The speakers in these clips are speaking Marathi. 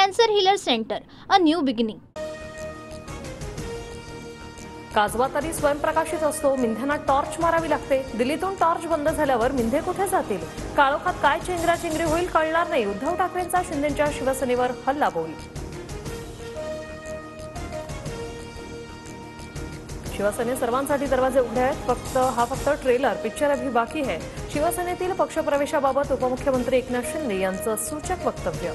Cancer healer centre, a new beginning. काजवा तरी स्वयंप्रकाशित असतो, मिंध्यांना टॉर्च मारावी लागते. दिल्लीतून टॉर्च बंद झाल्यावर मिंधे कुठे जातील? काळोखात काय चेंगराचेंगरी होईल कळणार नाही. उद्धव ठाकरेंचा शिंदेंच्या शिवसेनेवर हल्लाबोल. शिवसेने सर्वांसाठी दरवाजे उघडे आहेत. फक्त ट्रेलर, पिक्चर अभी बाकी है. शिवसेनेतील पक्षप्रवेशाबाबत उपमुख्यमंत्री एकनाथ शिंदे यांचं सूचक वक्तव्य.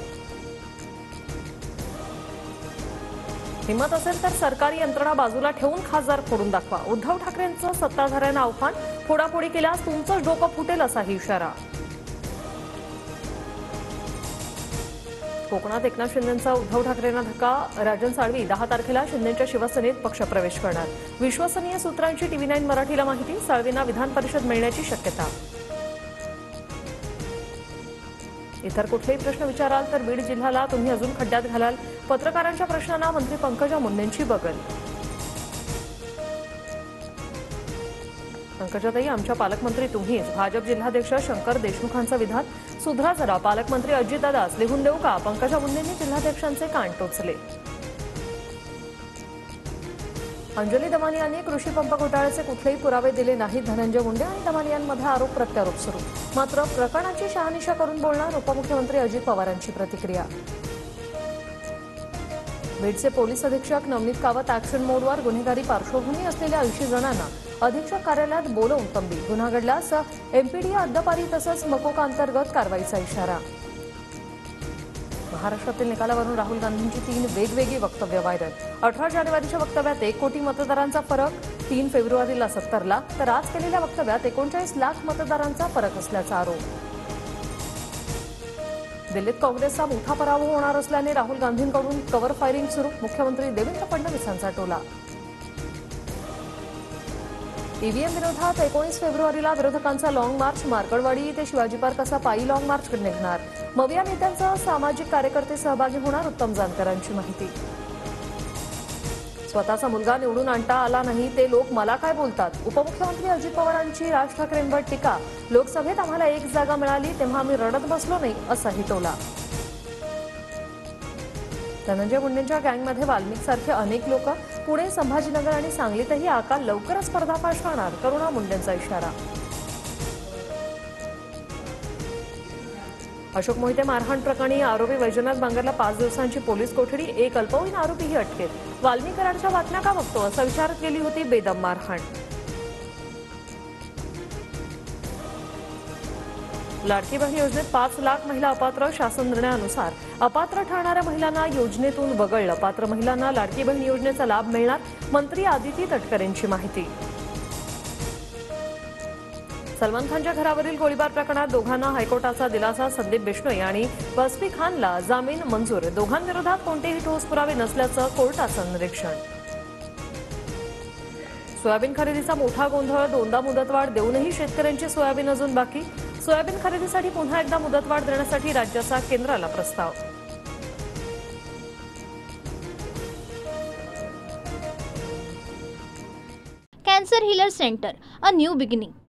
हिंमत असेल तर सरकारी यंत्रणा बाजूला ठेवून खासदार फोडून दाखवा. उद्धव ठाकरेंचं सत्ताधाऱ्यांना आव्हान. फोडाफोडी केल्यास तुमचंच डोकं फुटेल असाही इशारा. कोकणात एकनाथ शिंदेंचा उद्धव ठाकरेंना धक्का. राजन साळवी 10 तारखेला शिंदेंच्या शिवसेनेत पक्षप्रवेश करणार. विश्वसनीय सूत्रांची TV9 मराठीला माहिती. साळवींना विधान परिषद मिळण्याची शक्यता. इतर कुठलेही प्रश्न विचाराल तर बीड जिल्ह्याला तुम्ही अजून खड्ड्यात घालाल. पत्रकारांच्या प्रश्नांना मंत्री पंकजा मुंडेंची बगल. पंकजाताई, आमच्या पालकमंत्री तुम्हीच. भाजप जिल्हाध्यक्ष शंकर देशमुखांचं विधान. सुधरा जरा, पालकमंत्री अजितदादाच. लिहून देऊ का? पंकजा मुंडेंनी जिल्हाध्यक्षांचे कान टोचले. अंजली दमानियांनी कृषी पंप घोटाळ्याचे कुठलेही पुरावे दिले नाहीत. धनंजय मुंडे आणि दमानियांमध्ये आरोप प्रत्यारोप सुरू. मात्र प्रकरणाची शहानिशा करून बोलणार उपमुख्यमंत्री अजित पवारांची प्रतिक्रिया. बीडचे पोलीस अधीक्षक नवनीत कावत ऍक्शन मोडवर. गुन्हेगारी पार्श्वभूमी असलेल्या 80 जणांना अधीक्षक कार्यालयात बोलवून तंबी. गुन्हा घडल्यास MPD अद्दपारी तसंच मकोका अंतर्गत कारवाईचा इशारा. महाराष्ट्रातील निकालावरून राहुल गांधींची 3 वेगवेगळी वक्तव्य व्हायरल. 18 जानेवारीच्या वक्तव्यात 1 कोटी मतदारांचा फरक, 3 फेब्रुवारीला 70 लाख, तर आज केलेल्या वक्तव्यात 39 लाख मतदारांचा फरक असल्याचा आरोप. दिल्लीत काँग्रेसचा मोठा पराभव होणार असल्याने राहुल गांधींकडून कव्हर फायरिंग सुरू. मुख्यमंत्री देवेंद्र फडणवीसांचा टोला. EVM विरोधात 19 फेब्रुवारीला विरोधकांचा लॉंग मार्च. मार्कडवाडी ते शिवाजी पार्क असा पायी लॉंग मार्च निघणार. मविया नेत्यांचा सामाजिक कार्यकर्ते सहभागी होणार. उत्तम जानकरांची माहिती. स्वतःचा मुलगा निवडून आणता आला नाही ते लोक मला काय बोलतात? उपमुख्यमंत्री अजित पवारांची राज ठाकरेंवर टीका. लोकसभेत आम्हाला 1 जागा मिळाली तेव्हा आम्ही रडत बसलो नाही, असाही टोला. धनंजय मुंडेंच्या गँगमध्ये वाल्मिकसारखे अनेक लोक. पुणे, संभाजीनगर आणि सांगलीतही आकाल लवकरच पर्दाफाश करणार. करुणा मुंडेंचा इशारा. अशोक मोहिते मारहाण प्रकरणी आरोपी वैजनाथ बांगरला 5 दिवसांची पोलीस कोठडी. 1 अल्पवयीन आरोपीही अटकेत. वाल्मिकरांच्या बातम्या का बघतो असं विचारत गेली होती बेदम मारहाण. लाडकी बहीण योजनेत 5 लाख महिला अपात्र. शासन निर्णयानुसार अपात्र ठरणाऱ्या महिलांना योजनेतून वगळलं. पात्र महिलांना लाडकी बहीण योजनेचा लाभ मिळणार. मंत्री आदिती तटकरेंची माहिती. सलमान खानच्या घरावरील गोळीबार प्रकरणात दोघांना हायकोर्टाचा दिलासा. संदीप बिश्नोई आणि वसफी खानला जामीन मंजूर. दोघांविरोधात कोणतेही ठोस पुरावे नसल्याचं कोर्टाचं निरीक्षण. सोयाबीन खरेदीचा मोठा गोंधळ. 2दा मुदतवाढ देऊनही शेतकऱ्यांची सोयाबीन अजून बाकी. सोयाबीन खरेदीसाठी पुन्हा एकदा मुदतवाढ देण्यासाठी राज्याचा केंद्राला प्रस्ताव. Cancer healer centre, a new beginning.